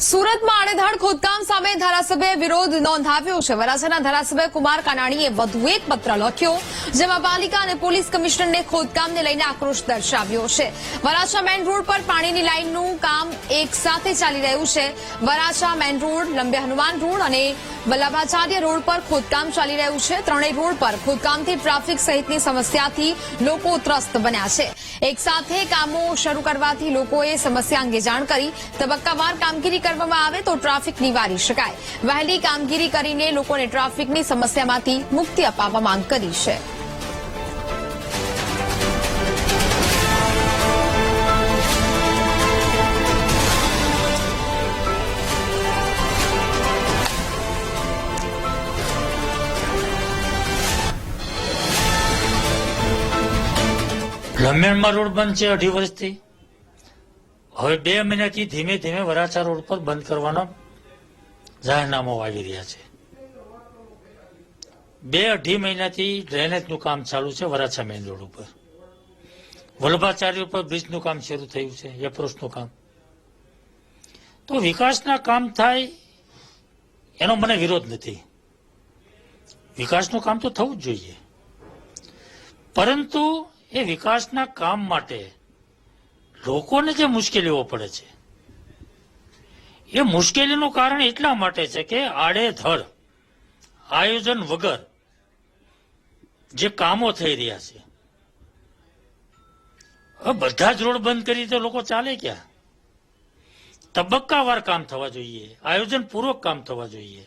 સુરતમાં આડેધડ ખોદકામ સામે ધારાસભ્યએ વિરોધ નોંધાવ્યો છે। વરાછાના ધારાસભ્ય કુમાર કાનાણીએ વધુ એક પત્ર લખ્યો, જેમાં પાલિકા અને પોલીસ કમિશનરને ખોદકામને લઈને આક્રોશ દર્શાવ્યો છે। વરાછા મેઇન રોડ પર પાણીની લાઇનનું કામ એક સાથે ચાલી રહ્યું છે। Varachha main road, લંબે Hanuman road અને વલ્લભાચાર્ય રોડ પર ખોદકામ ચાલી રહ્યું છે। ત્રણેય રોડ પર ખોદકામથી ટ્રાફિક સહિતની સમસ્યાથી લોકો ત્રસ્ત બન્યા છે। એક સાથે કામો શરૂ કરવાથી લોકોએ સમસ્યા અંગે જાણ કરી તબક્કાવાર કામગીરી કરવામાં આવે તો ટ્રાફિક નિવારી શકાય। વહેલી કામગીરી કરીને લોકોને ટ્રાફિકની સમસ્યામાંથી મુક્તિ અપાવવા માંગ કરી છે। લંબેણમાં રોડ બંધ છે 2.5 વર્ષથી। હવે 2 મહિનાથી ધીમે ધીમે વરાછા રોડ પર બંધ કરવાનો જાહેરનામાઓ આવી રહ્યા છે। 2-2.5 મહિનાથી ડ્રેનેજનું કામ ચાલુ છે વરાછા મેઇન રોડ ઉપર। વલ્લભાચાર્ય ઉપર બ્રિજનું કામ શરૂ થયું છે, એપ્રોચનું કામ। તો વિકાસના કામ થાય એનો મને વિરોધ નથી, વિકાસનું કામ તો થવું જ જોઈએ, પરંતુ એ વિકાસના કામ માટે લોકોને જે મુશ્કેલીઓ પડે છે એ મુશ્કેલીનું કારણ એટલા માટે છે કે આડેધડ આયોજન વગર જે કામો થઈ રહ્યા છે। હવે બધા જ રોડ બંધ કરી તો લોકો ચાલે ક્યાં? તબક્કાવાર કામ થવા જોઈએ, આયોજન પૂર્વક કામ થવા જોઈએ।